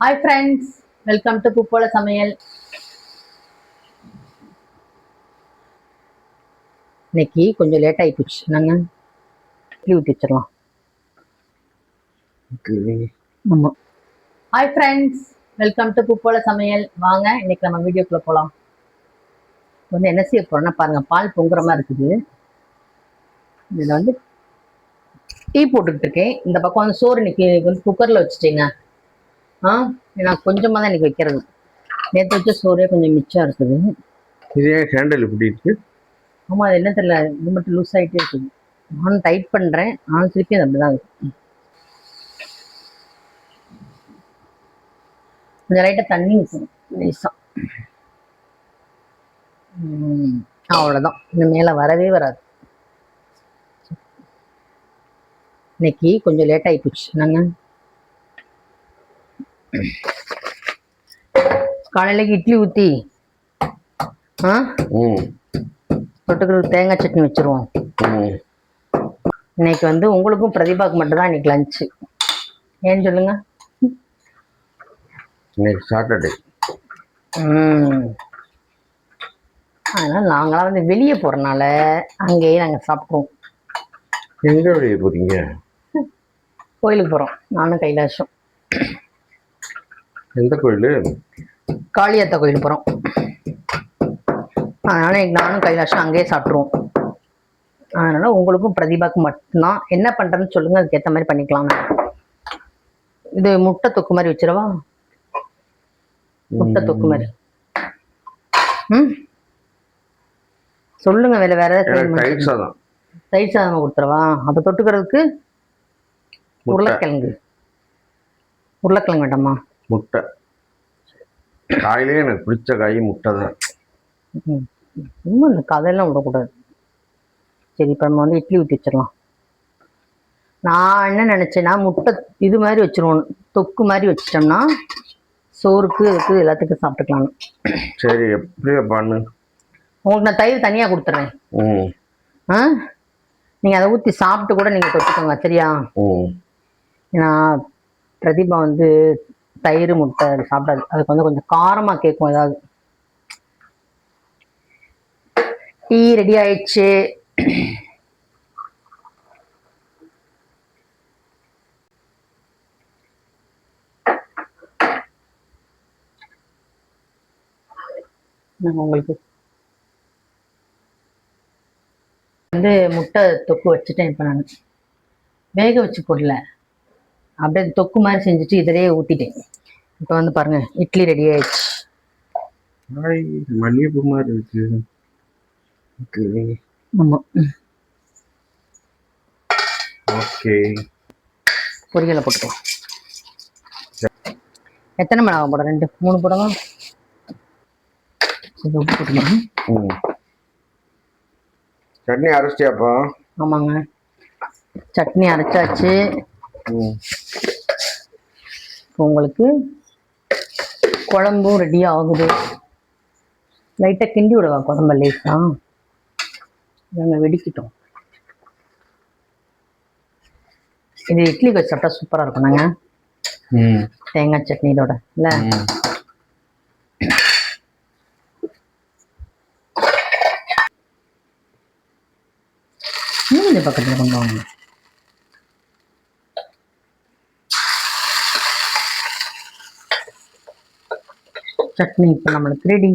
Hi friends, welcome to Pupola சமையல். இன்னைக்கு கொஞ்சம் லேட் ஆகி போச்சு. நாங்கள் இட்லி ஊற்றி வச்சிடலாம். ஆமாம். ஹாய் ஃப்ரெண்ட்ஸ், வெல்கம் டு புப்போல சமையல். வாங்க இன்னைக்கு நம்ம வீடியோக்குள்ளே போகலாம். வந்து என்ன செய்ய போகிறோன்னா பாருங்கள், பால் பொங்குற மாதிரி இருக்குது. இதில் வந்து டீ போட்டுக்கிட்டு இருக்கேன். இந்த பக்கம் வந்து சோறு இன்னைக்கு வந்து குக்கரில் வச்சுட்டேங்க. நான் கொஞ்சமாக தான் இன்னைக்கு வைக்கிறது. நேற்று வச்ச சோறே கொஞ்சம் மிச்சம் இருக்குது. இதே ஹேண்டில் எப்படி இருக்கு? ஆமாம், அது என்ன தெரியல, இது மட்டும் லூஸ் ஆகிட்டே இருக்குது. நானும் டைட் பண்ணுறேன், ஆனால் திருப்பி அது அப்படி தான் இருக்குது. கொஞ்சம் லைட்டாக தண்ணி ஊற்றணும் லேசாக. அவ்வளோதான், இந்த மேலே வரவே வராது. இன்னைக்கு கொஞ்சம் லேட் ஆகி போச்சு. நாங்கள் காலையிலேக்கு இட்லி ஊற்றி தொட்டுக்கிறதுக்கு தேங்காய் சட்னி வச்சுருவோம். இன்னைக்கு வந்து உங்களுக்கும் பிரதீபாவுக்கு மட்டும்தான் இன்னைக்கு லஞ்சு. ஏன்னு சொல்லுங்க. இன்னைக்கு சாட்டர்டே. அதனால் நாங்களாம் வந்து வெளியே போகிறனால அங்கேயே நாங்கள் சாப்பிட்ருவோம். எங்கே வெளியே போகிறீங்க? கோயிலுக்கு போகிறோம், நானும் கைலாஷும். எந்த கோயில்? காளியாத்தா கோயில் போகிறோம். அதனால் இன்னைக்கு நானும் கைலாஷும் அங்கேயே சாப்பிட்ருவோம். அதனால் உங்களுக்கும் பிரதீபாவுக்கு மட்டும்தான். என்ன பண்ணுறதுன்னு சொல்லுங்கள், அதுக்கேற்ற மாதிரி பண்ணிக்கலாம். இது முட்டை தொக்கு மாதிரி வச்சிடவா? முட்டை தொக்கு மாதிரி. சொல்லுங்க. வேற ஏதாவது தயிர் சாதம். தயிர் சாதம் கொடுத்துருவா? அப்போ தொட்டுக்கிறதுக்கு உருளைக்கிழங்கு. உருளைக்கிழங்கு வேண்டாமா? முட்டை. காயிலே எனக்கு பிடிச்ச காய் முட்டை தான். இன்னும் இந்த கதையெல்லாம் விடக்கூடாது. சரி, இப்போ நம்ம வந்து இட்லி ஊற்றி வச்சிடலாம். நான் என்ன நினச்சேன்னா, முட்டை இது மாதிரி வச்சிருவோம், தொக்கு மாதிரி வச்சிட்டோம்னா சோறுக்கு இதுக்கு எல்லாத்துக்கும் சாப்பிட்டுக்கலாம். சரி, எப்படியே பண்ணு. உங்களுக்கு நான் தயிர் தனியாக கொடுத்துட்றேன். நீங்கள் அதை ஊற்றி சாப்பிட்டு கூட நீங்கள் தொட்டுக்கோங்க, சரியா? ஏன்னா பிரதீபா வந்து தயிர் முட்டை சாப்பிடாது, அதுக்கு வந்து கொஞ்சம் காரமாக கேட்கும் ஏதாவது. டீ ரெடி ஆயிடுச்சு. உங்களுக்கு வந்து முட்டை தொக்கு வச்சுட்டேன். இப்போ நான் வேக வச்சு போடல, அப்படியே தொக்கு மாதிரி செஞ்சுட்டு இதிலேயே ஊற்றிட்டேன். இப்போ வந்து பாருங்க, இட்லி ரெடி ஆயிடுச்சு. மல்லிகைப்பூ மாதிரி இருக்கு. ஆமாம். ஓகே, பொரியலை போட்டுக்கலாம். எத்தனை மிளகாய் போட? 2 3 போடலாம். கொஞ்சம் உப்பு போட்டுக்கலாம். சட்னி அரைச்சிட்டியாப்பா? ஆமாங்க, சட்னி அரைச்சாச்சு. உங்களுக்கு குழம்பும் ரெடி ஆகுது. லைட்டாக கிண்டி விடுவா குழம்பு லேசா. நாங்கள் வெடிக்கிட்டோம். இது இட்லி வச்சு சாப்பிட்டா சூப்பராக இருக்கும். நாங்கள் தேங்காய் சட்னியோட இல்லை. இந்த பக்கத்தில் கொண்டு வாங்க. சட்னி இப்போ நம்மளுக்கு ரெடி.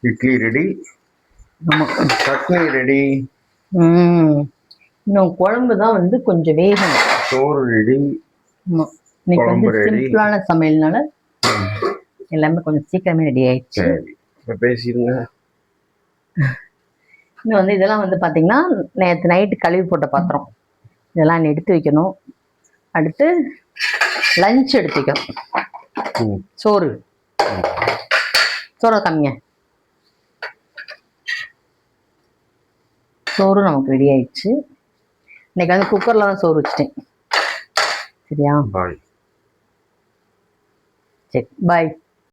இட்லி ரெடி. ஆமாம், சட்னி ரெடி. இன்னும் குழம்பு தான் வந்து கொஞ்சம் வேகணும். சோறு ரெடி. ஆமாம், இன்னைக்கு வந்து சிம்பிளான சமையல்னால எல்லாமே கொஞ்சம் சீக்கிரமே ரெடி ஆயிடுச்சு. இப்போ பேசிடுங்க. இன்னும் வந்து இதெல்லாம் வந்து பார்த்தீங்கன்னா நேற்று நைட்டு கழுவி போட்ட பாத்திரம், இதெல்லாம் எடுத்து வைக்கணும். அடுத்து லஞ்ச் எடுத்து வைக்கணும். சோறு கம்மிங்க. சோறு நமக்கு ரெடி ஆயிடுச்சு. இன்னைக்கு வந்து குக்கரில் தான் சோறு வச்சுட்டேன். சரியா? பாய். சரி, பாய்.